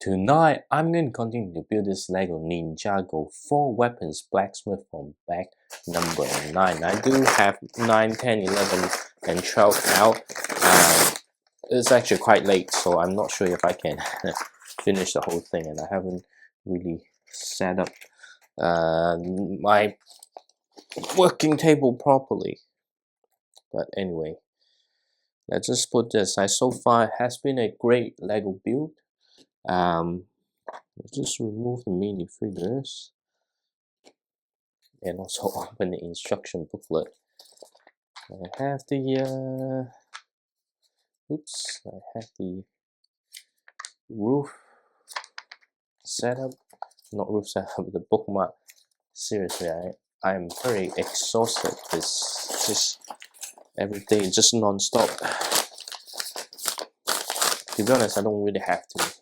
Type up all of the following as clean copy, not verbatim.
Tonight, I'm going to continue to build this LEGO Ninjago Four Weapons Blacksmith from bag number 9. I do have 9, 10, 11, and 12 out. It's actually quite late, so I'm not sure if I can finish the whole thing, and I haven't really set up my working table properly. But anyway, let's just put this. So far, it has been a great LEGO build. Let's just remove the minifigures and also open the instruction booklet. I have the I have the roof setup, not roof setup, the bookmark. Seriously, I'm very exhausted. This just every day, just non-stop. To be honest, I don't really have to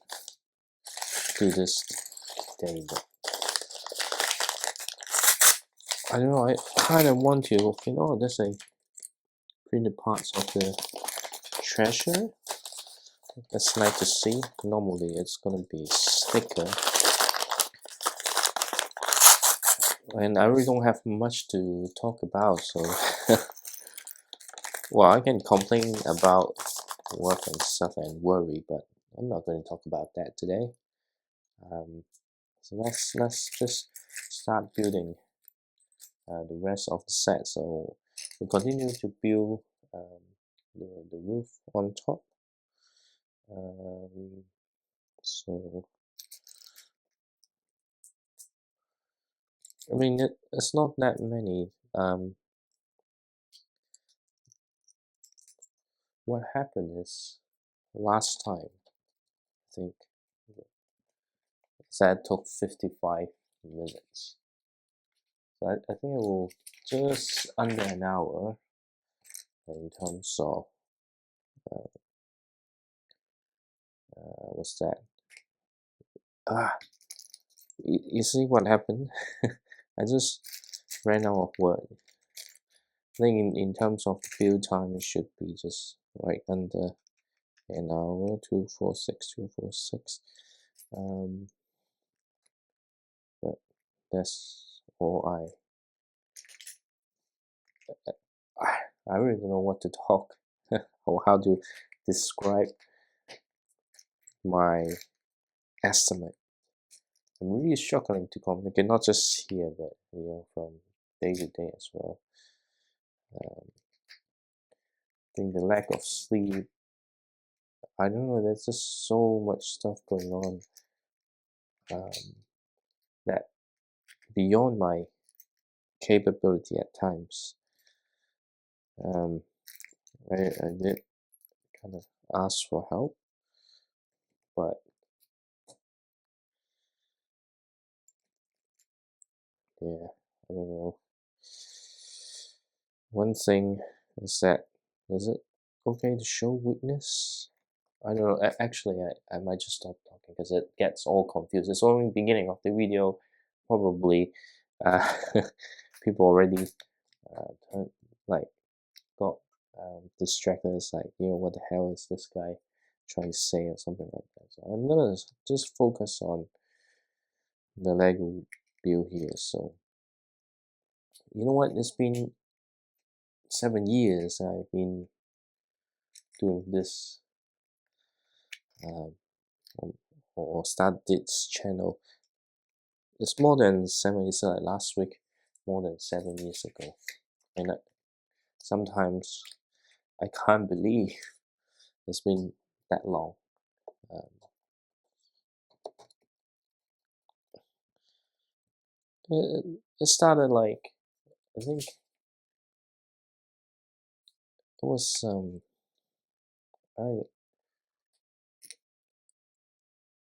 do this today, but I don't know, I kind of want to, there's a printed parts of the treasure. That's nice to see. Normally it's gonna be sticker. And I really don't have much to talk about, so well, I can complain about work and stuff and worry, but I'm not going to talk about that today. So let's just start building the rest of the set. So we continue to build the roof on top. So I mean, it's not that many. What happened is last time, I think that took 55 minutes. So I think it will just under an hour in terms of what's that? You see what happened? I just ran out of word. I think in terms of build time, it should be just right under an hour. 246. But that's all I really don't know what to talk or how to describe my estimate. I'm really struggling to communicate, not just here, but from day to day as well. I think the lack of sleep, I don't know, there's just so much stuff going on that beyond my capability at times. I did kind of ask for help, but yeah, I don't know. One thing is that, is it okay to show weakness? I don't know, actually I might just stop talking because it gets all confused. It's only the beginning of the video, probably people already got distracted. It's like, what the hell is this guy trying to say or something like that. So I'm gonna just focus on the LEGO build here. So you know what, it's been 7 years I've been doing this or started this channel. It's more than 7 years, like last week, more than 7 years ago. And sometimes I can't believe it's been that long. It started like, I think it was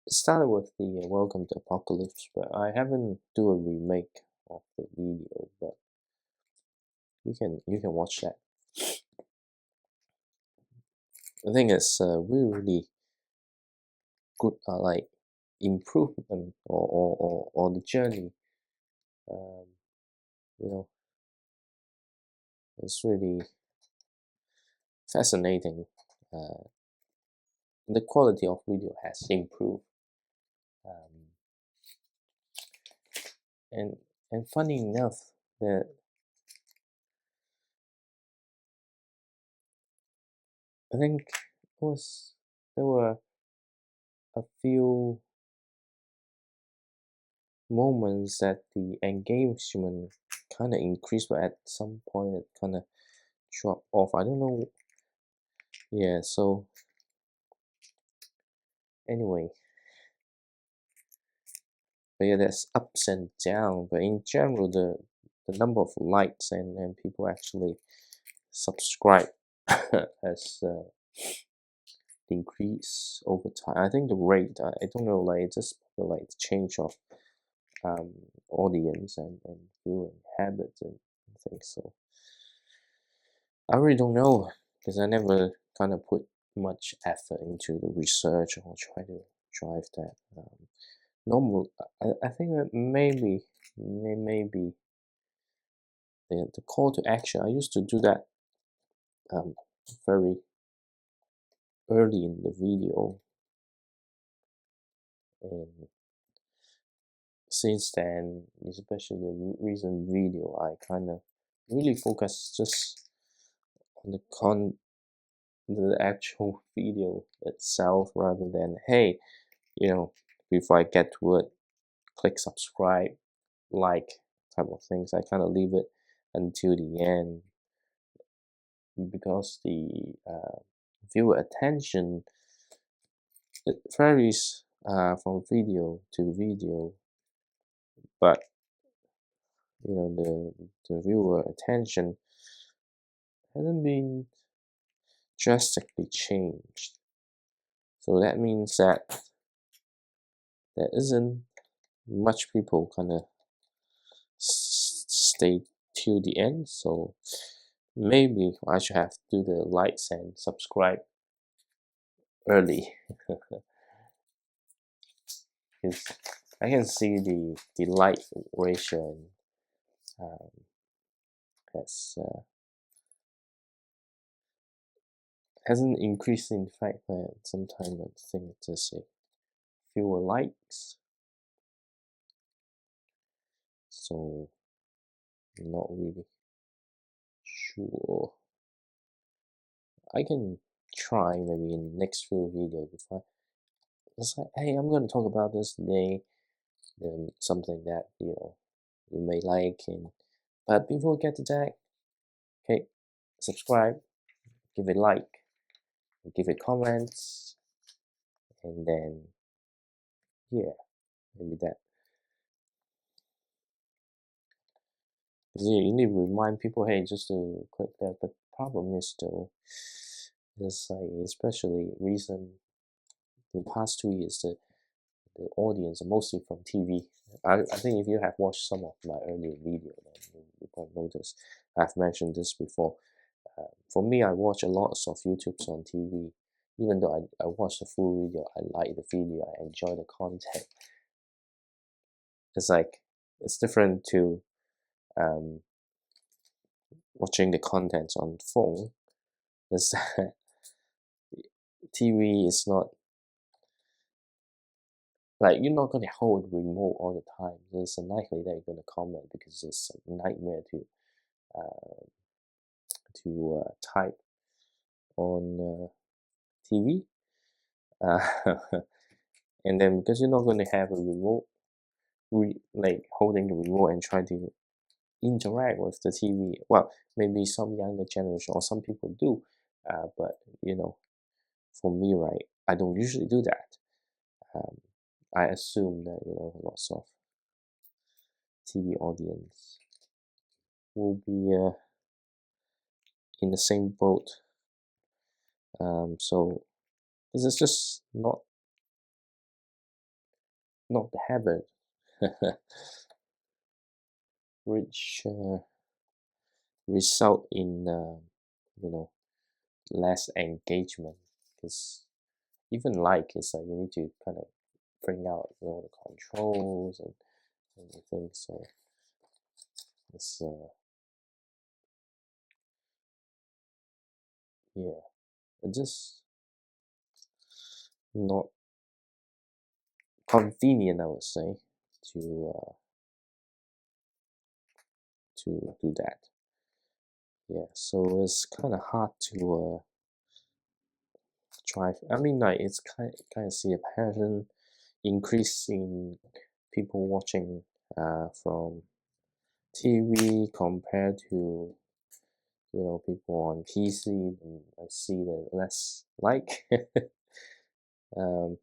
it started with the Welcome to Apocalypse, but I haven't do a remake of the video, but you can watch that. I think it's really good, like improvement or the journey. It's really fascinating. The quality of video has improved um, and funny enough, that I think there were a few moments that the engagement kind of increased, but at some point it kind of dropped off. I don't know. Yeah. So anyway, but yeah, there's ups and downs. But in general, the number of likes and people actually subscribe has decreased over time. I think the rate, I don't know, like just like the change of um, audience and viewing habits and things. So I really don't know because I never kind of put much effort into the research or try to drive that. Normal, I think that maybe the call to action. I used to do that very early in the video, and since then, especially the recent video, I kind of really focus just on the actual video itself rather than, hey, before I get to it, click subscribe, like type of things. I kind of leave it until the end because the viewer attention, it varies from video to video, but the viewer attention hasn't been drastically changed. So that means that there isn't much people kind of stay till the end. So maybe I should have to do the likes and subscribe early because I can see the like ratio um, hasn't increased. In fact, sometimes I think it's just fewer likes. So not really sure. I can try maybe in the next few videos before it's like, hey, I'm gonna talk about this today, then something that you may like, and but before we get to that, okay, subscribe, give it like, give it comments, and then yeah, maybe that. You need to remind people, hey, just to click that. But problem is still, it's like especially recent, the past 2 years, the audience are mostly from TV. I think if you have watched some of my earlier video, then you probably notice I've mentioned this before. For me, I watch a lot of YouTubes on TV. Even though I watch the full video, I like the video, I enjoy the content. It's like it's different to um, watching the content on phone. Is that TV is not like you're not gonna hold the remote all the time. There's unlikely that you're gonna comment because it's a nightmare uh, to type on TV. And then because you're not going to have a remote, like holding the remote and try to interact with the TV. Well, maybe some younger generation or some people do, but for me, right, I don't usually do that. Um, I assume that lots of TV audience will be in the same boat. So this is just not the habit, which result in less engagement because even like it's like you need to kind of bring out the controls and the things. So it's yeah, it's just not convenient, I would say, to do that. Yeah, so it's kind of hard to try. I mean, like it's kind of see a pattern increase in people watching from TV compared to people on PC. And I see that less like um,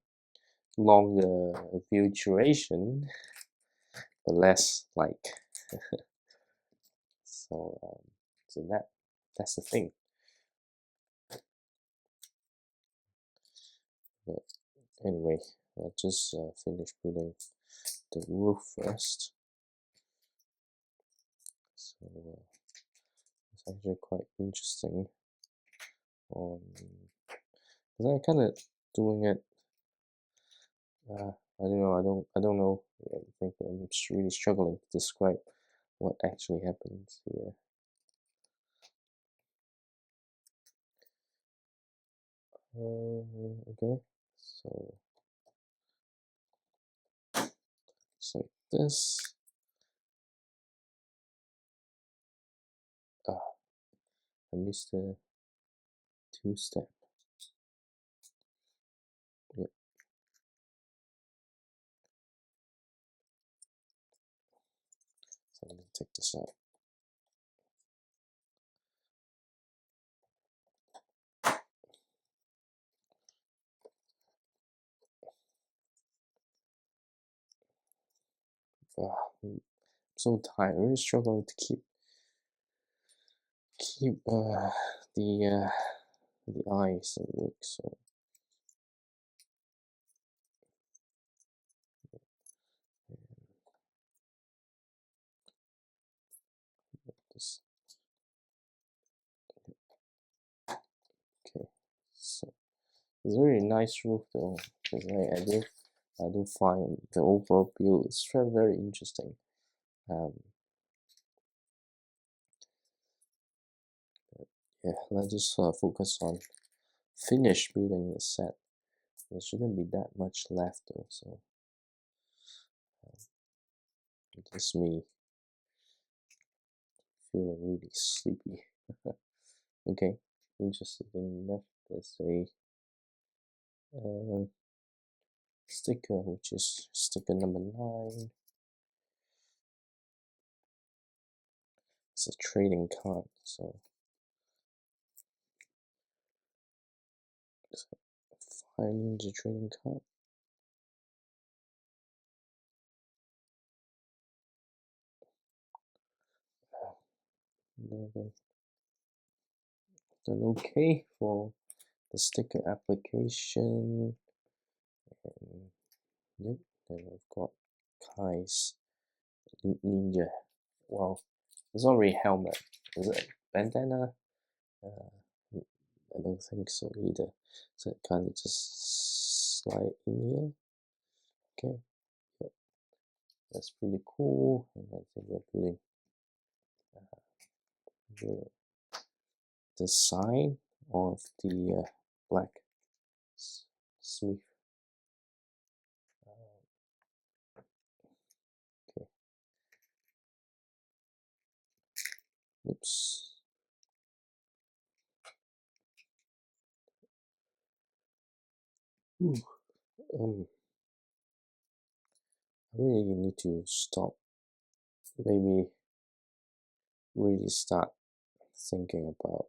longer view duration, but less like. So so that's the thing. But anyway, I just finished building the roof first. So it's actually quite interesting. Because I kind of doing it. I don't know. I don't know. I think I'm really struggling to describe what actually happens here. Okay, so it's like this. I missed the two-step. Yeah, so I'm gonna take this out. I'm so tired. I'm really struggling to keep the eyes awake. So this. Okay, so it's a really nice roof though, because I do find the overall view is very interesting. Yeah, let's just focus on finish building the set. There shouldn't be that much left though, so just me feeling really sleepy. Okay, interesting enough, there's a sticker, which is sticker number 9. It's a trading card, so find the trading card. Then okay for the sticker application. And yep, then I've got Kai's Ninja. Well, it's not really helmet. Is it bandana? I don't think so either. So it kind of just slide in here. Okay, yep. That's pretty cool. And I think we're putting the sign of the Blacksmith. Okay. Oops. Ooh. I really need to stop. Maybe really start thinking about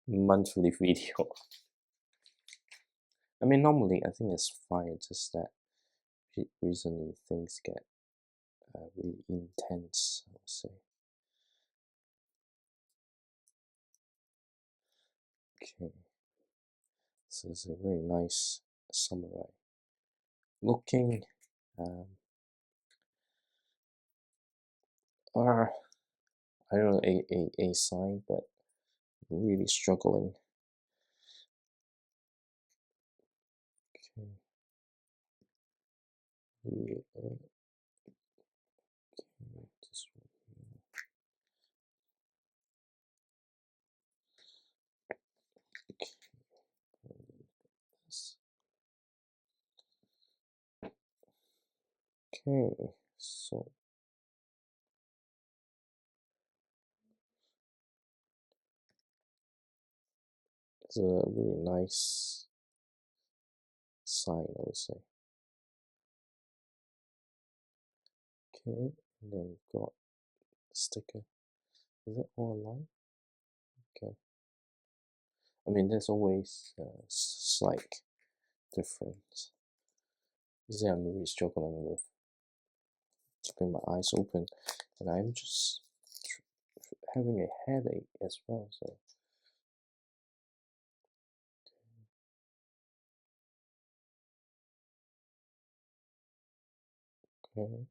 monthly video. I mean, normally I think it's fine, just that recently things get really intense, I would say. Okay, so it's a very nice samurai looking. I don't know, a sign, but really struggling. Okay. Yeah. Okay. This one here. Okay. This. Okay, so it's a really nice sign, I would say. Okay, and then we've got sticker. Is it all aligned? Okay. I mean, there's always a slight difference. You see, I'm really struggling with keeping my eyes open, and I'm just having a headache as well. So, okay.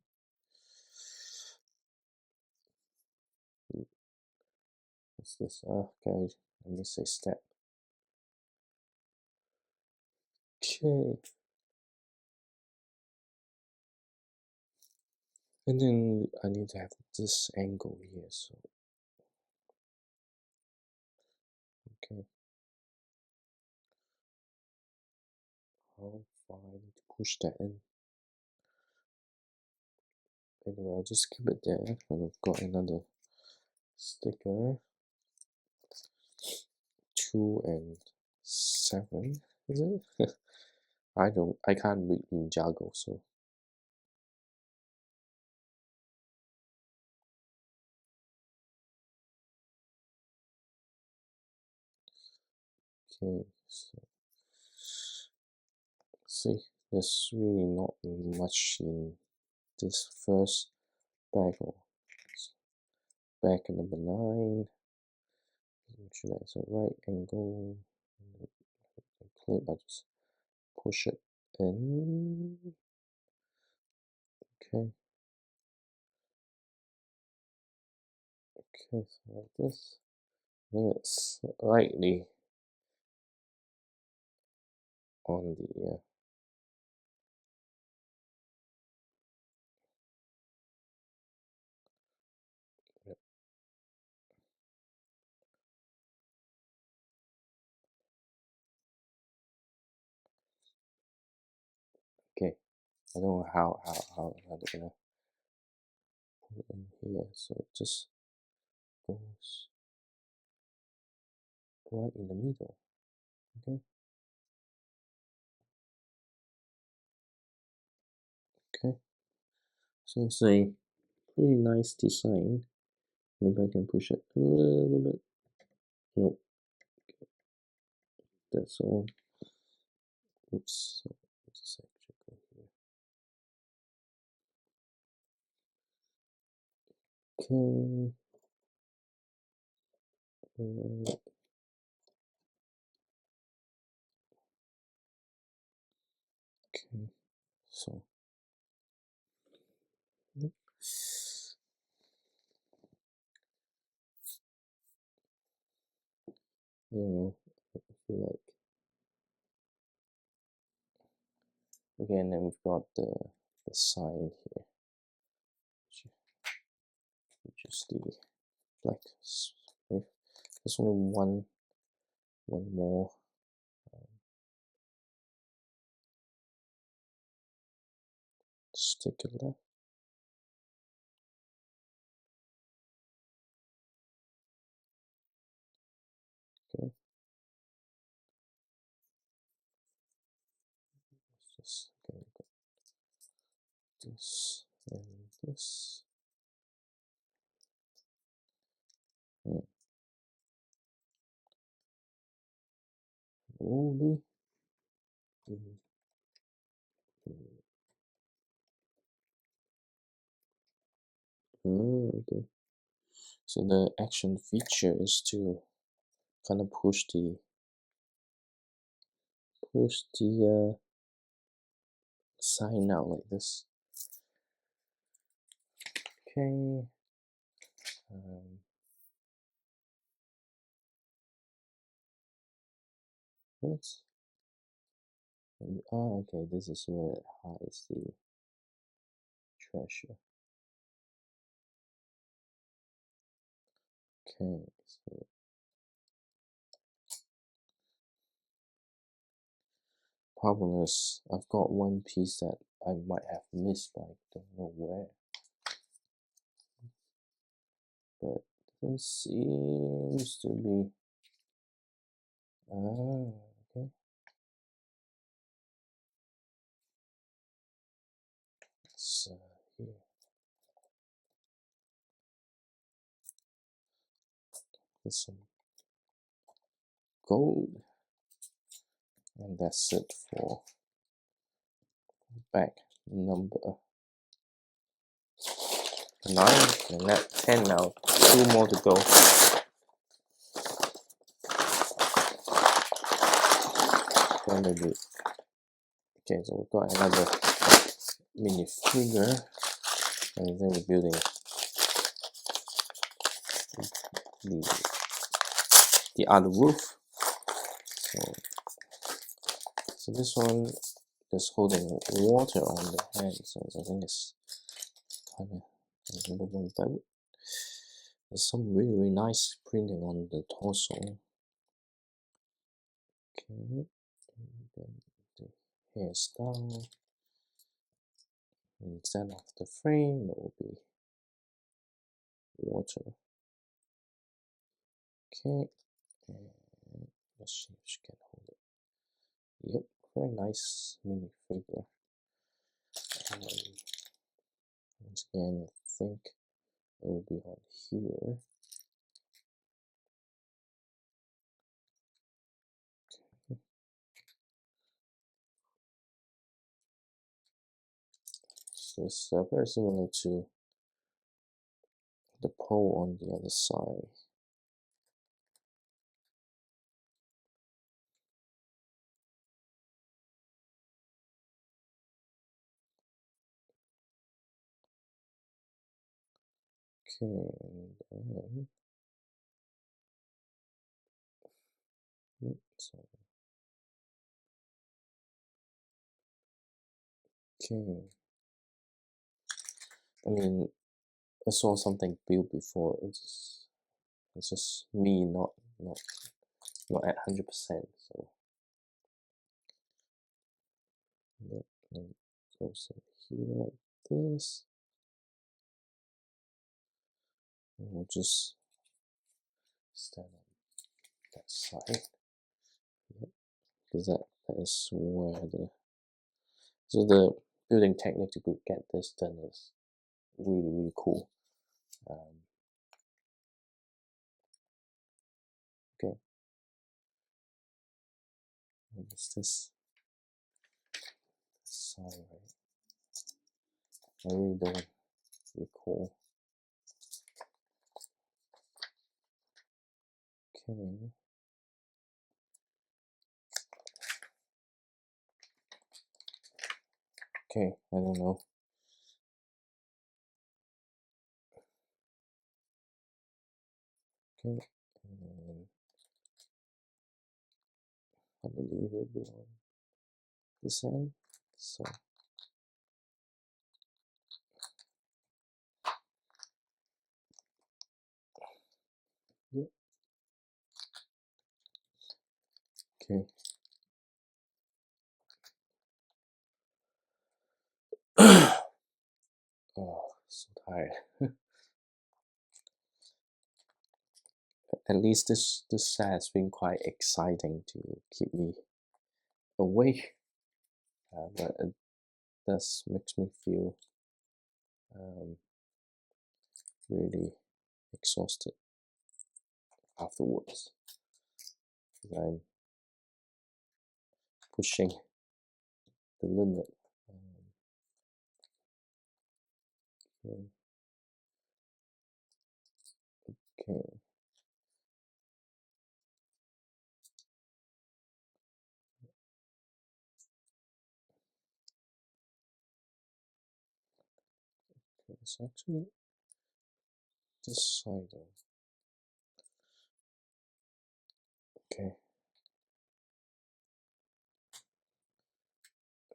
What's this? Okay, let me say step. Okay. And then I need to have this angle here, so okay. How far I need to push that in? Anyway, I'll just keep it there, and I've got another sticker. 2 and 7, is it? I can't read Ninjago, so okay. So see, there's really not much in this first bag. Or bag number 9. Make sure that's a right angle. Clip, I just push it in. Okay. Okay, so like this. I think it's slightly on the yep. Okay. I don't know how they're gonna put it in here, so it just goes right in the middle. Okay. Okay. So it's a pretty nice design. Maybe I can push it a little bit. Nope. That's all. Oops. Let's actually go here. Okay. Okay. So. I don't know. I feel like. Okay, and then we've got the sign here, which is the blacksmith. There's only one more sticker left. Okay. Just okay, got this and this. Movie. Oh, okay. So the action feature is to kind of push the sign out like this. Okay. What? Okay. This is where it hides the treasure. Okay. So problem is I've got one piece that I might have missed, but I don't know where. But doesn't seems to be. Okay. So here, put some gold, and that's it for back number 9, and that 10 now. 2 more to go. Then maybe. Okay, so we've got another mini figure, and then we're building the other roof. So this one is holding water on the hand, so I think it's kind of but there's some really nice printing on the torso. Okay, and then the hairstyle. Instead of the frame, it will be water. Okay, and let's see if she can hold it. Yep, very nice mini figure. Once again, I think it will be on here. So it's very similar to the pole on the other side. Okay, and then so okay. I mean, I saw something built before. It's just me not at 100%. So let me close it here like this. And we'll just stand on that side. Yep. Because that is where the building technique to get this done is really cool. Okay. What is this side, right? I really don't recall. Okay. Okay, I don't know. Okay, and I believe it will be on this end. So yeah. Okay. Oh, so tired. At least this set has been quite exciting to keep me awake, but it does makes me feel really exhausted afterwards. I'm pushing the limit. Okay. Okay. It's actually this side. Okay.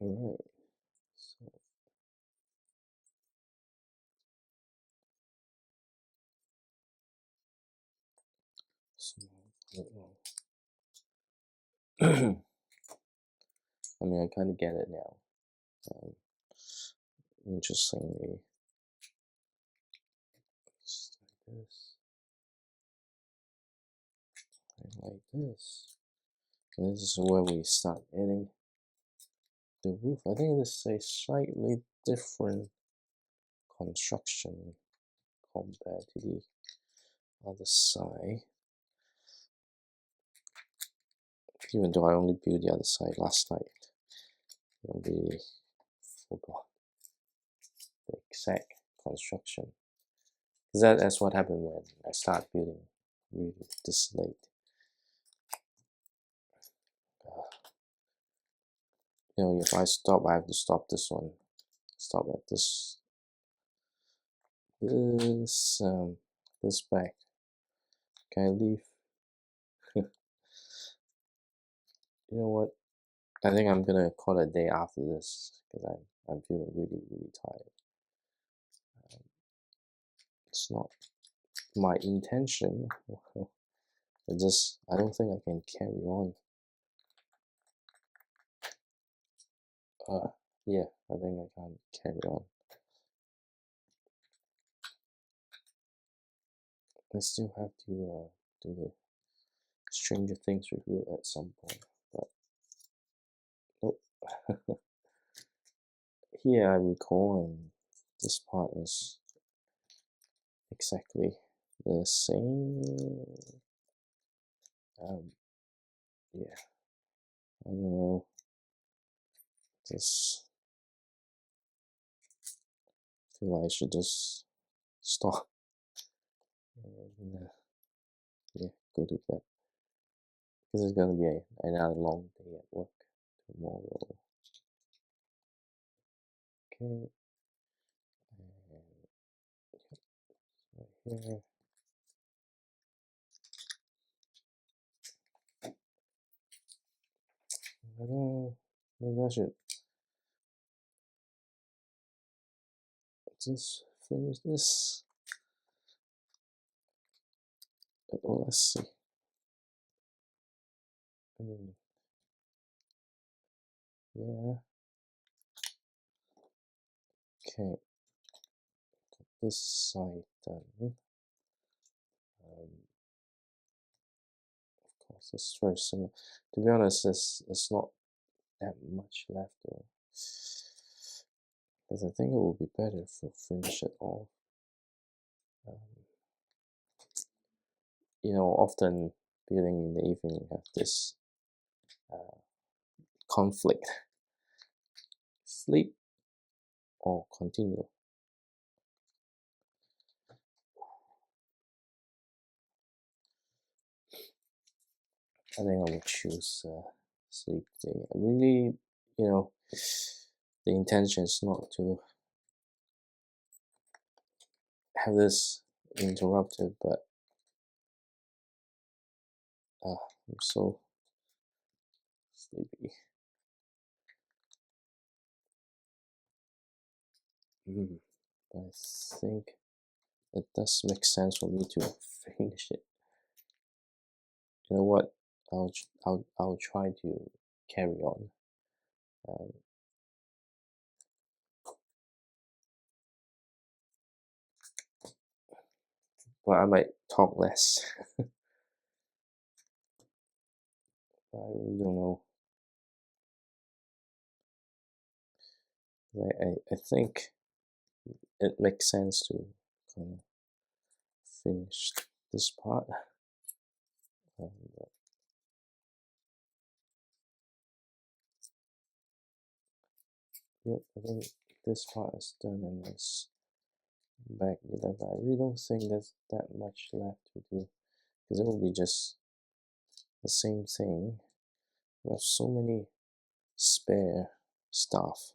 Alright. So I mean, I kind of get it now. Interestingly, just like this, and like this. And this is where we start adding the roof. I think this is a slightly different construction compared to the other side. Even though I only built the other side last night, I really forgot the exact construction. Because that's what happened when I start building really this late. You know, if I stop, I have to stop this one. Stop at this back. Can I leave? You know what? I think I'm gonna call it a day after this because I'm feeling really tired. It's not my intention. I don't think I can carry on. Yeah, I think I can't carry on. I still have to do the Stranger Things review at some point, but nope. Here I recall, and this part is exactly the same. Yeah, I don't know. Just feel like I should just stop and yeah, go to bed. This is gonna be another long day at work tomorrow. Okay, and right here. I don't know. Maybe I should just finish this. Oh, let's see. Yeah. Okay. Got this side done. Of course, it's very similar. To be honest, it's not that much left though. Because I think it would be better if we finish it off. You know, often building in the evening you have this conflict. Sleep or continue. I think I would choose sleep. Really, you know, the intention is not to have this interrupted, but I'm so sleepy. But I think it does make sense for me to finish it. You know what? I'll try to carry on. But I might talk less. I really don't know. I think it makes sense to kind of finish this part. Yep, I think this part is done and this back left. I really don't think there's that much left to do because it will be just the same thing. We have so many spare stuff.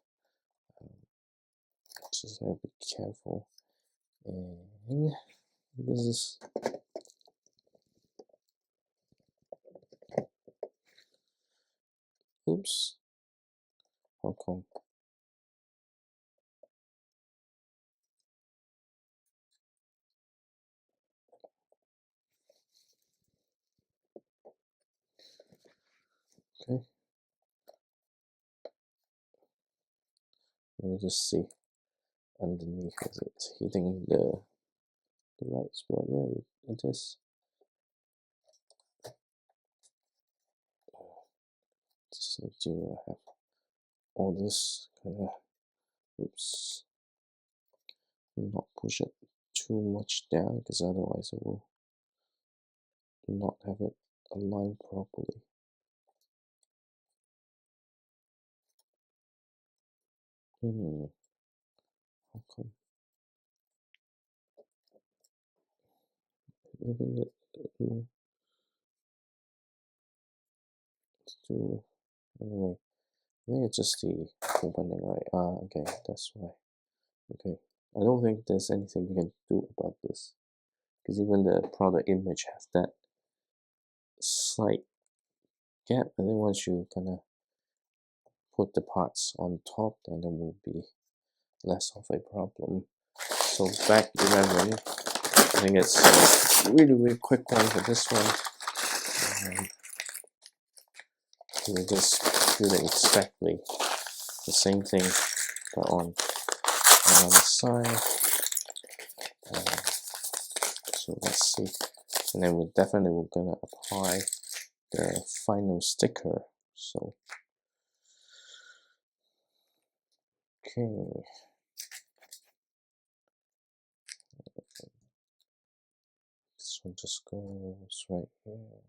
Just gotta be careful. And this is oops. How come? Okay. Let me just see. underneath. Is it hitting the right spot? Yeah, it is. So do I have all this kind of, oops, not push it too much down, because otherwise it will not have it aligned properly. How come? I think that let's do anyway. I think it's just the opening, right? Okay, that's why. Okay, I don't think there's anything you can do about this, because even the product image has that slight gap. I think once you kind of put the parts on top, then it will be less of a problem. So back 11, I think it's a really quick one for this one. We're just doing exactly the same thing, but on the side. So let's see, and then we're gonna apply the final sticker. So okay, this one just goes right here.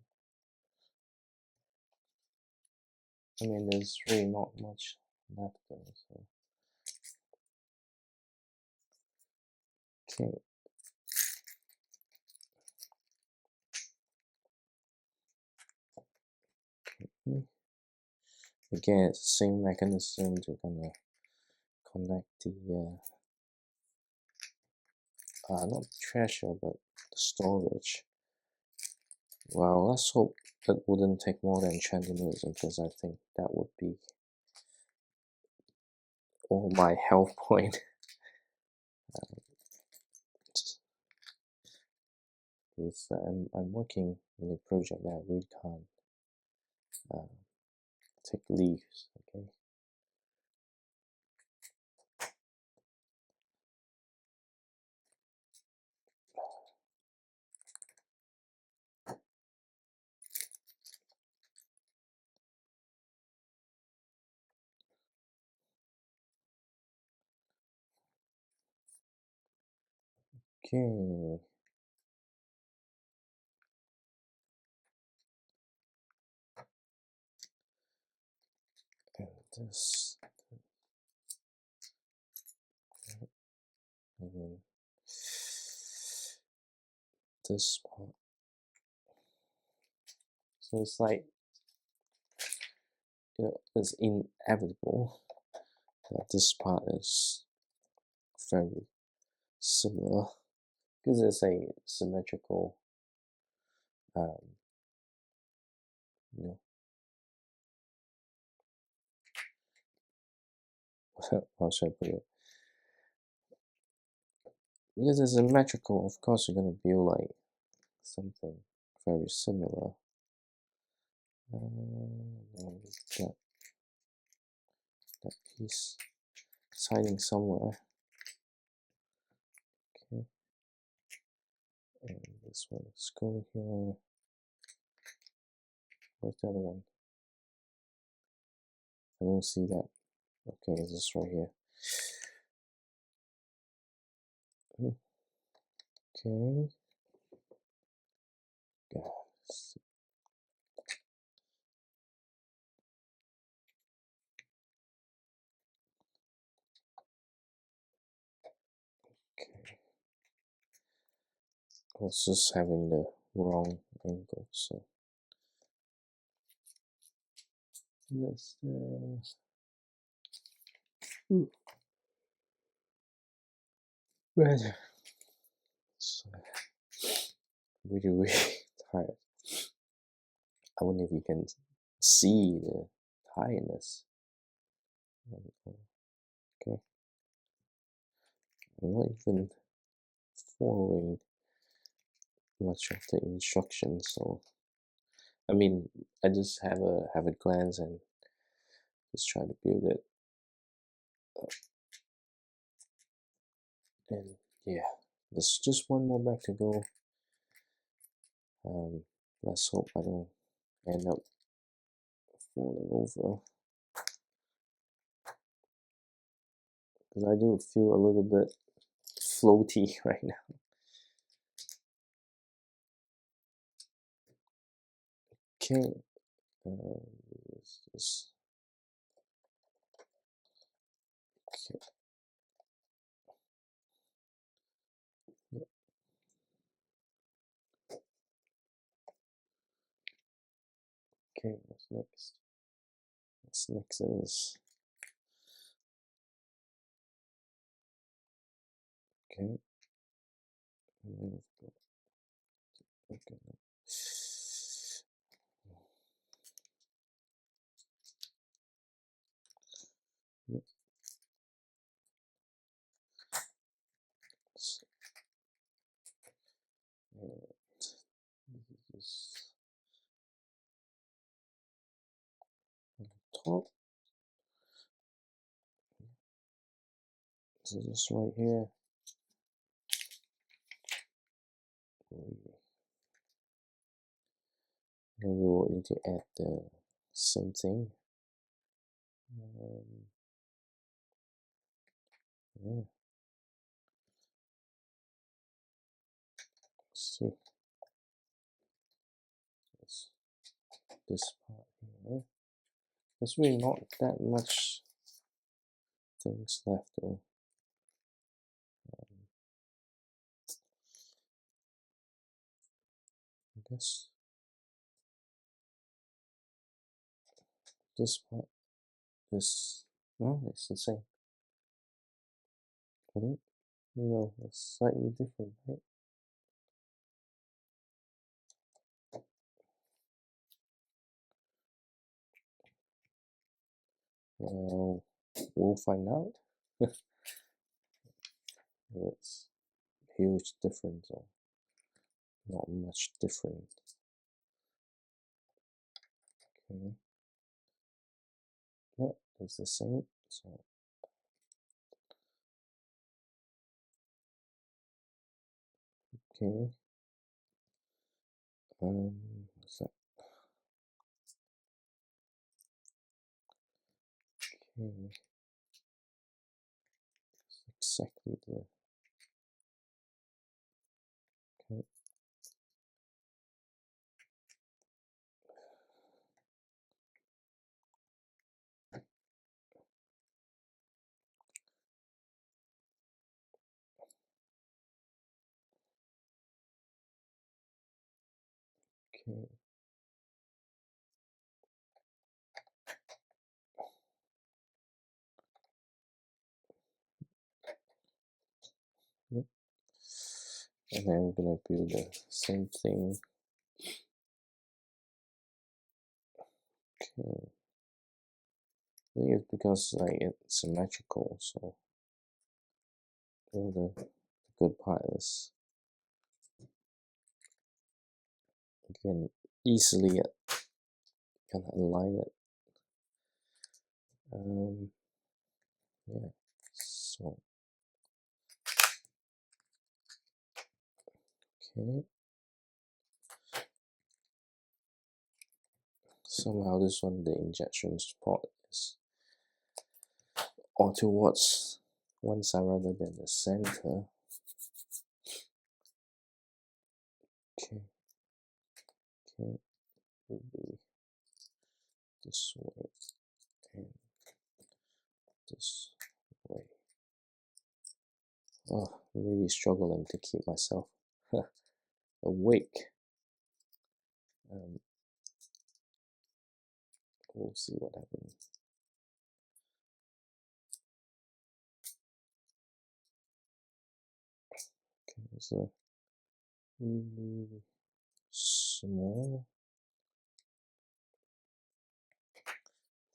I mean, there's really not much left there, so okay. Again, it's the same mechanism to kind of connect the not treasure, but the storage. Well, let's hope that wouldn't take more than 20 minutes, because I think that would be all my health point. With I'm working in a project that I really can't take leaves. Okay. Okay. And this, and then this part. So it's like, it's inevitable that this part is very similar, because it's a symmetrical, you know, how should I put it? Because it's symmetrical, of course you're gonna build like something very similar. That piece is hiding somewhere. Okay, and this one is going here. Where's the other one? I don't see that. Okay, it's just right here. Okay. Guys. Okay. I was just having the wrong angle, so that's so really tired. I wonder if you can see the tiredness. Okay. I'm not even following much of the instructions, so I mean, I just have a glance and just try to build it. And yeah, there's just one more back to go. Let's hope I don't end up falling over, because I do feel a little bit floaty right now. Okay, this, okay. Okay, what's next? What's next is, okay, okay. This top. So this right here. Then we will need to add the same thing. Yeah. Let's see. This part here. There's really not that much things left though. I guess this part is, no, it's the same. I don't know, it's slightly different, right? Well, we'll find out. It's huge difference, or not much different. Okay. Yeah, it's the same. So okay. What's that? Okay. It's exactly the, okay. Okay. Yep. And then I'm gonna do the same thing. Okay. I think it's because like it's symmetrical, so the good part is you can easily kind of align it. Yeah. So okay. Somehow this one, the injection spot is all towards one side rather than the center. Okay. Okay. Will be this way and this way. Oh, I'm really struggling to keep myself awake. We'll see what happens. Okay, so small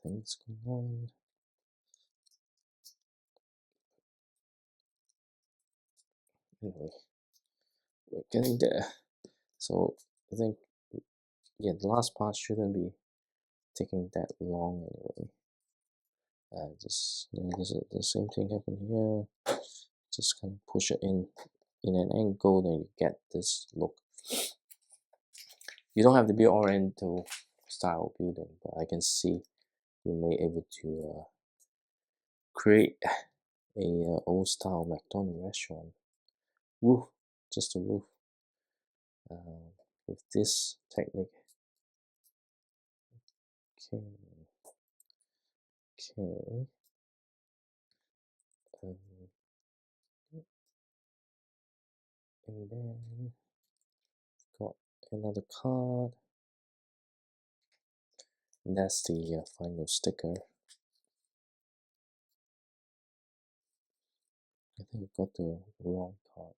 things going on. Anyway, we're getting there. So I think, yeah, the last part shouldn't be taking that long anyway. Just, you know, this is the same thing happened here. just kind of push it in an angle, then you get this look. You don't have to be Oriental style building, but I can see you may able to create a old style McDonald's restaurant roof, just a roof, with this technique. Okay, okay. And then got another card, and that's the final sticker. I think I got the wrong card.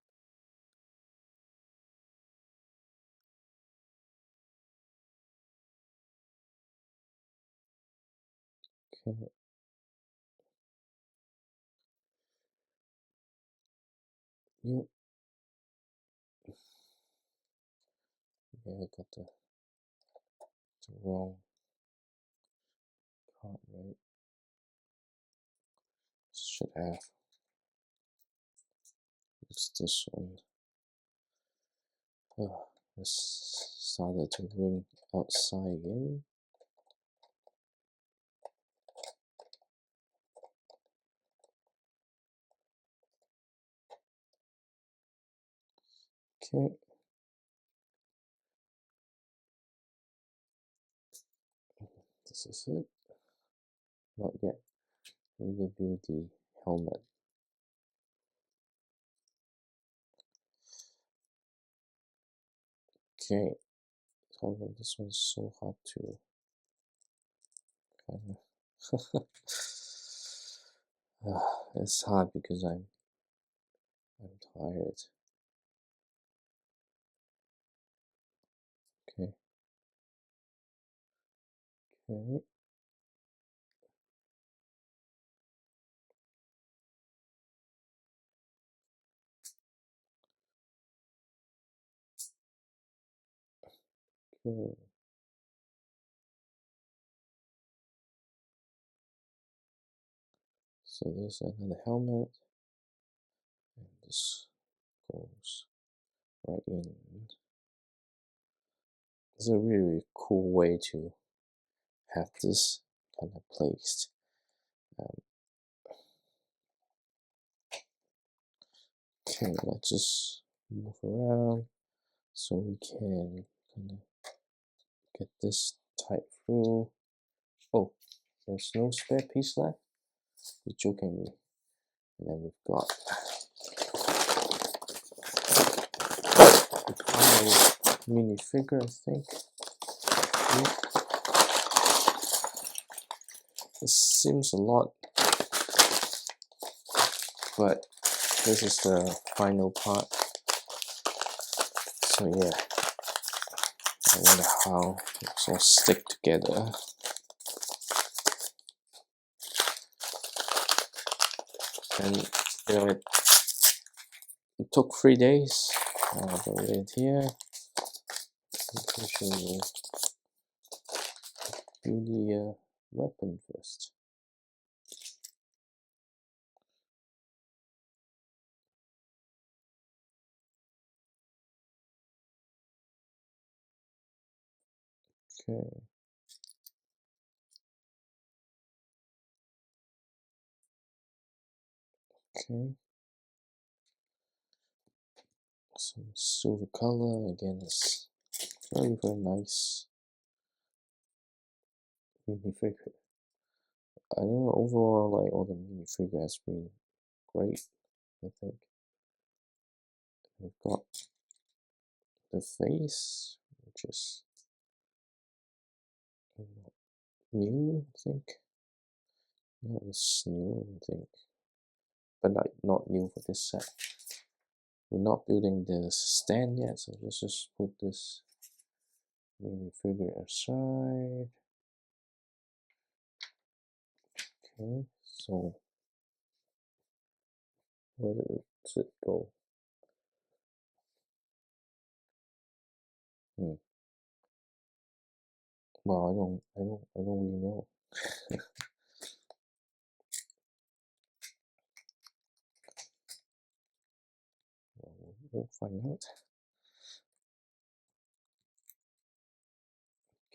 Okay. Yep. Yeah, I got the wrong card, right? Should have. It's this one. Oh, it's started to ring outside again. Okay. This is it. Not yet. We will build the helmet. Okay. However, this one's so hard to kind of. It's hard because I'm tired. Okay. Okay. Okay. So there's another helmet, and this goes right in. It's a really cool way to have this kind of placed. Okay, let's just move around so we can kind of get this tight through. Oh, there's no spare piece left? You're joking me. And then we've got the final minifigure, I think. Yeah. This seems a lot, but this is the final part. So yeah, I wonder how it's all stick together. And you know, it took 3 days. I'll put it here. I'll show you the weapon first. Okay. Okay. Some silver color. Again, it's very, very nice minifigure. I don't know, overall, like all the minifigure has been great, I think. We've got the face, which is new, I think. No, it's new, I think. But not new for this set. We're not building the stand yet, so let's just put this minifigure aside. Okay, so where does it go? Well, I don't really know. We'll find out.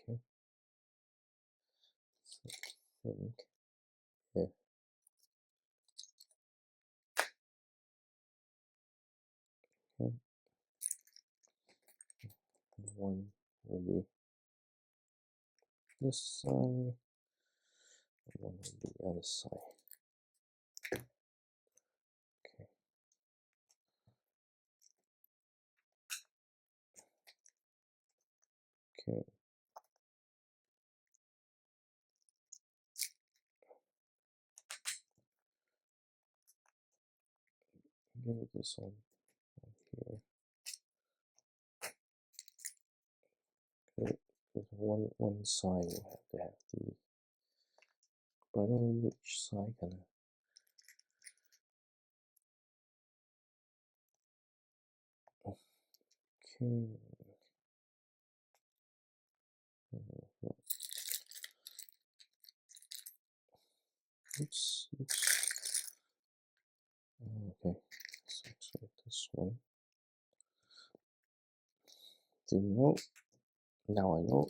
Okay. So I think, yeah. Okay. One will be this side, and one will be the other side. Okay. Okay. Get this one here. Okay. Because one side will have to have the, but I don't know which side gonna. Okay. Oops. Okay. So actually this one. Didn't know. Now I know.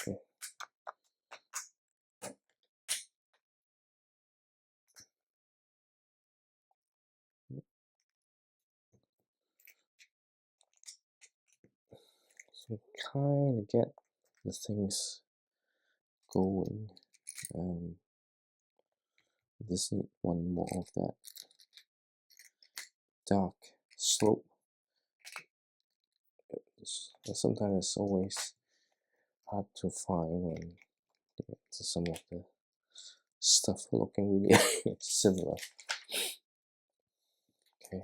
Okay. So kind of get the things going. Just need one more of that dark slope. Sometimes it's always hard to find when some of the stuff looking really similar. Okay.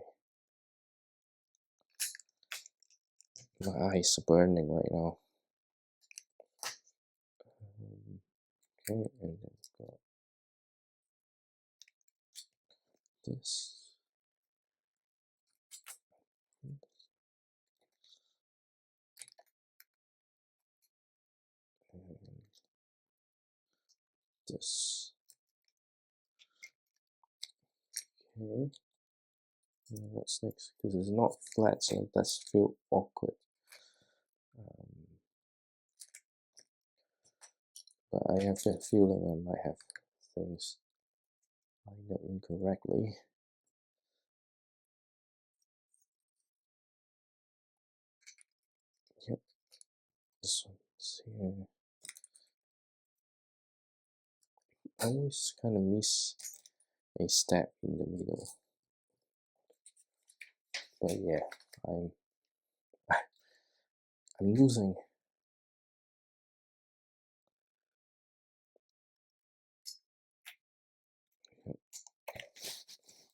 My eyes are burning right now. Okay, and then we've got this. And this. Okay. And what's next? Because it's not flat, so it does feel awkward. But I have a feeling I might have things lined up incorrectly. Yep, this one's here. I always kind of miss a step in the middle. But yeah, I'm losing.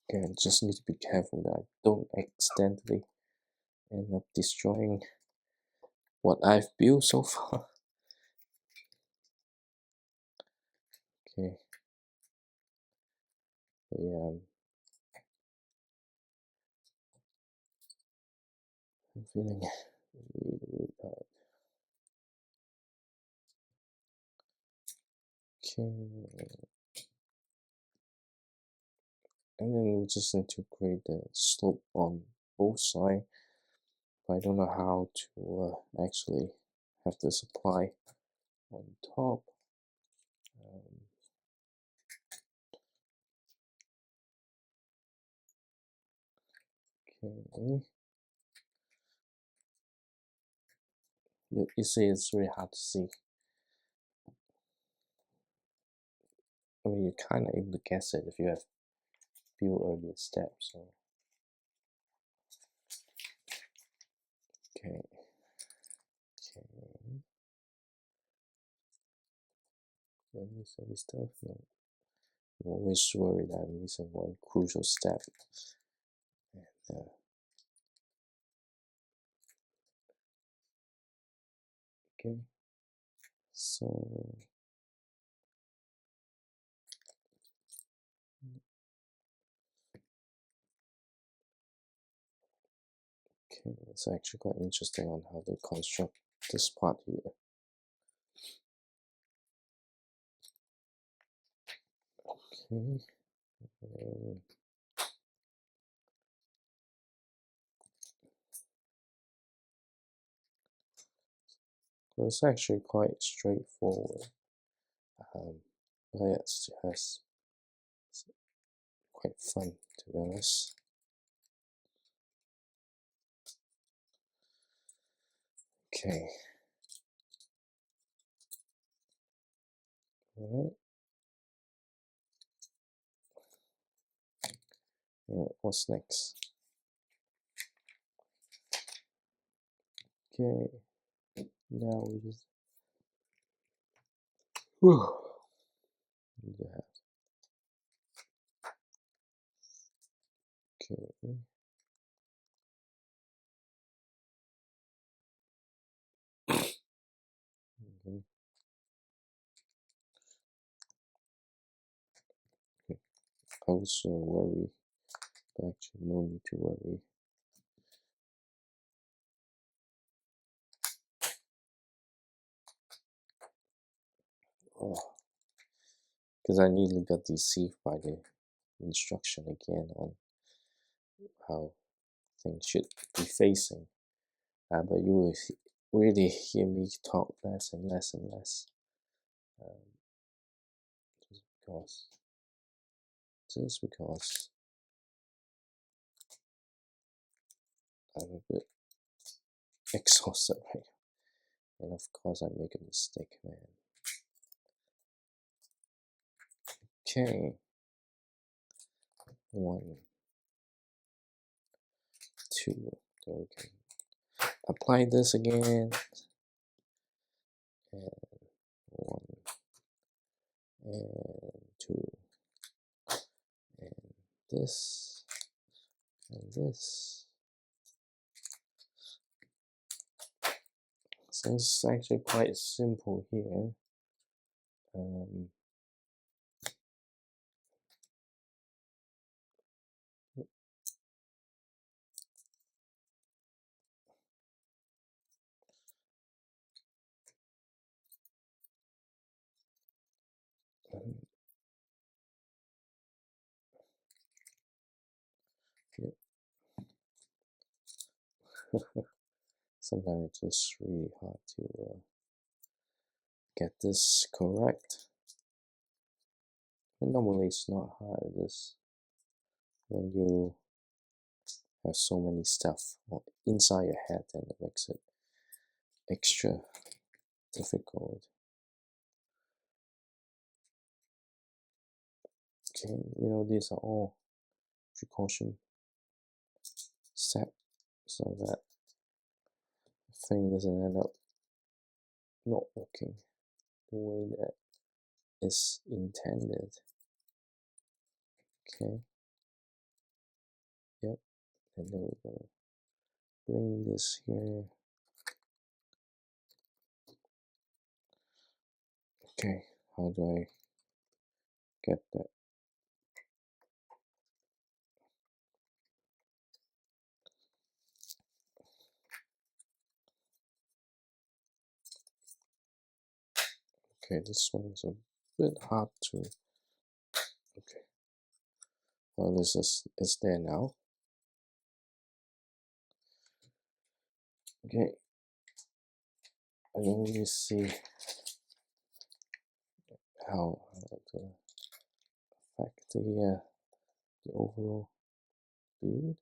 Okay, I just need to be careful that I don't accidentally end up destroying what I've built so far. Okay. But yeah, I'm feeling really bad. Okay. And then we just need to create the slope on both sides. I don't know how to actually have this apply on top. Okay. You see, it's really hard to see. I mean, you're kind of able to guess it if you have few earlier steps. So. Okay. Okay. Did I miss any stuff? No. I'm always worried that I'm missing one crucial step. And, okay. So. Okay, it's actually quite interesting on how they construct this part here. Okay. So it's actually quite straightforward, but it's quite fun, to be honest. Okay. Alright. What's next? Okay. Now we just yeah. Okay. Okay. I was worried, but actually no need to worry. Oh, because I nearly got deceived by the instruction again on how things should be facing. But you will really hear me talk less and less and less. Just because I'm a bit exhausted right now. And of course I make a mistake, man. Okay. 1, 2. Okay. Apply this again. And 1 and 2 and this and this. So it's actually quite simple here. Sometimes it's just really hard to get this correct. And normally it's not hard. This when you have so many stuff inside your head, and it makes it extra difficult. Okay, you know, these are all precaution set so that the thing doesn't end up not working the way that is intended. Okay. Yep. And then we're gonna bring this here. Okay, how do I get that? Okay, this one is a bit hard to. Okay. Well, this is there now. Okay. And then we see how to affect the overall build.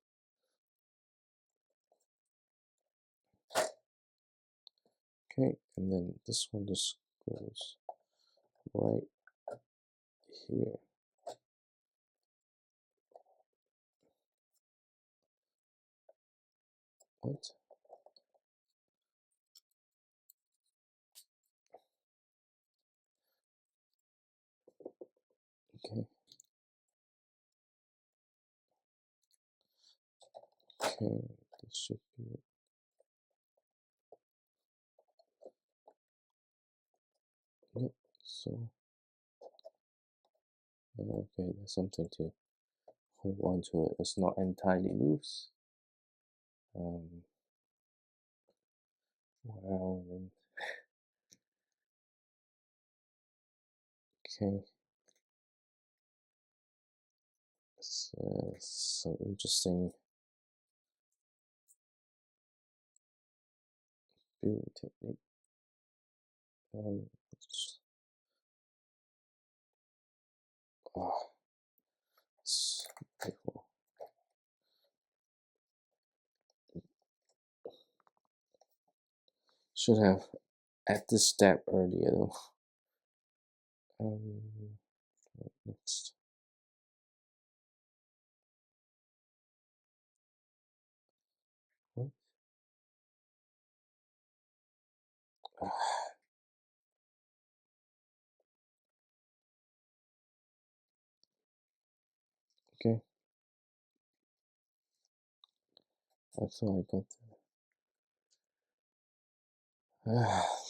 Okay, and then this one just goes right here. What? Okay. Okay, this should be it. Yep, so okay, there's something to hold on to it. It's not entirely loose. Wow, and okay, it's so interesting building technique. It's, oh, it's beautiful. Should have at this step earlier though. Next. What? Okay. I thought I got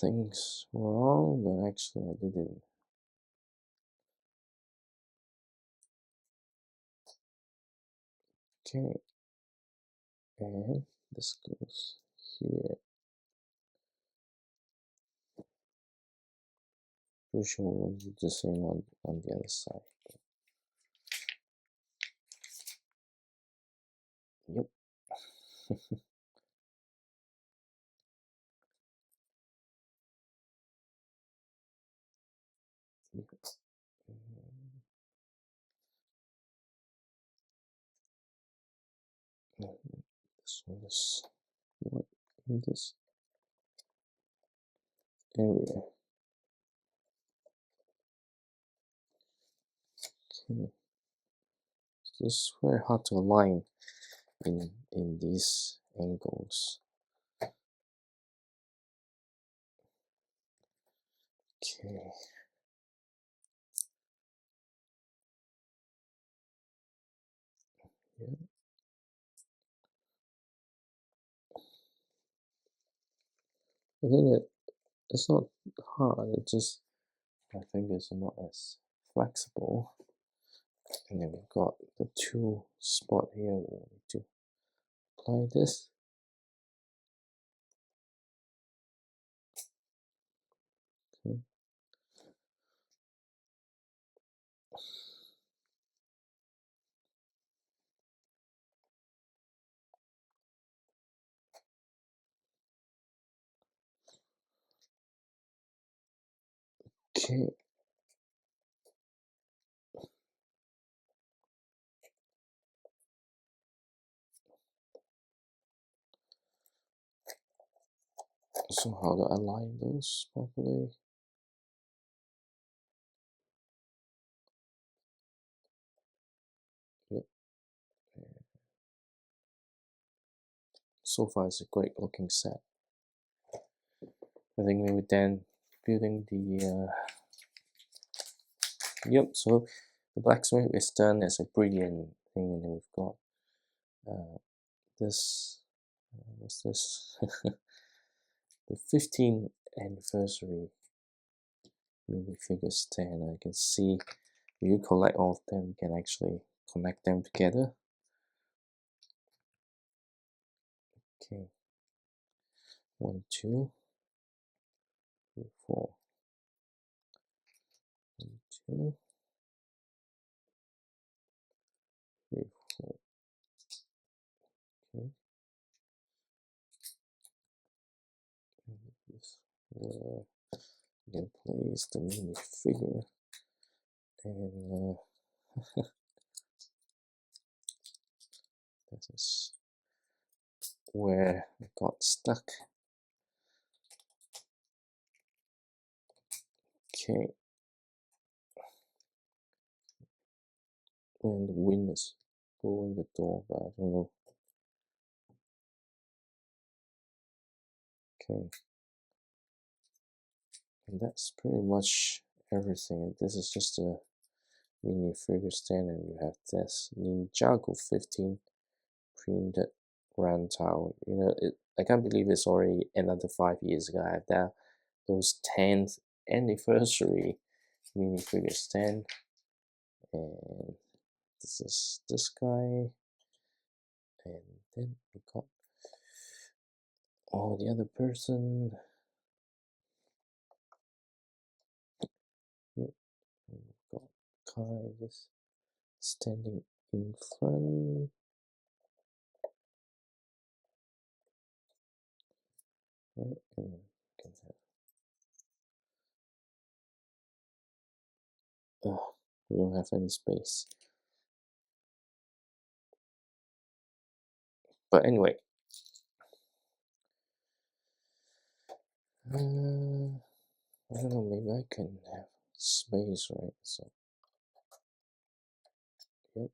things wrong, but actually I didn't. Okay, and this goes here. Pretty sure we'll do the same on the other side. Yep. This one is what in this area. Okay. This is very hard to align in these angles. Okay. Yeah. I think it's not hard. It's just my fingers are not as flexible. And then we've got the two spot here. We need to apply this. Okay. Okay. So how to align those properly? Yep. So far it's a great looking set. I think maybe then building the yep, so the blacksmith is done as a brilliant thing, and then we've got this what's this the 15th anniversary minifigure stand. I can see if you collect all of them, you can actually connect them together. Okay, 1 2 3 4 1 2 3 4. Okay, and this where you can place the minifigure, and this is where I got stuck. Okay, and the wind is blowing the door, but I don't know. Okay, and that's pretty much everything. This is just a mini figure stand, and you have this Ninjago 15th printed round tower. You know, I can't believe it's already another 5 years ago. I have that those 10th anniversary mini figure stand, and this is this guy, and then we got or the other person. Yep, got Kai just standing in front. Right, and then we can have. We don't have any space. But anyway, I don't know. Maybe I can have space, right? So, yep.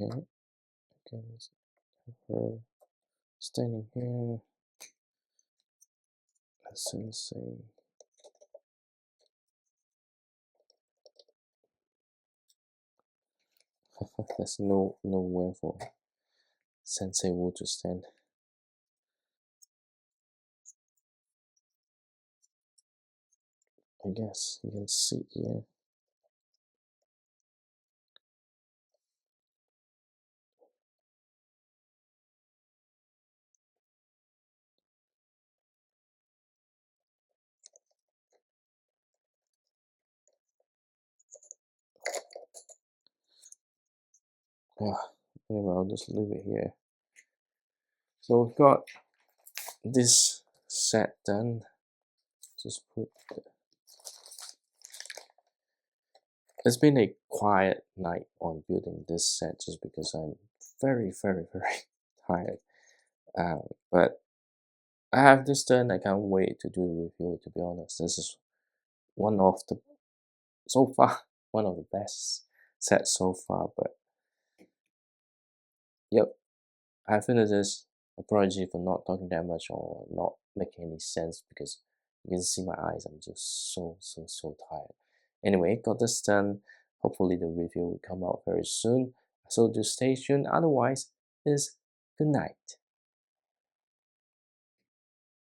Okay. Okay. Let's have her standing here. Sensei. There's nowhere for Sensei Wu to stand. I guess you can sit here. Yeah. Anyway, I'll just leave it here. So we've got this set done. Just put. It's been a quiet night on building this set just because I'm very tired. But I have this done. I can't wait to do the review. To be honest, this is one of the so far one of the best sets so far. But yep, I finished this. Apology for not talking that much or not making any sense because you can see my eyes. I'm just so tired. Anyway, got this done. Hopefully the review will come out very soon. So just stay tuned. Otherwise, is good night.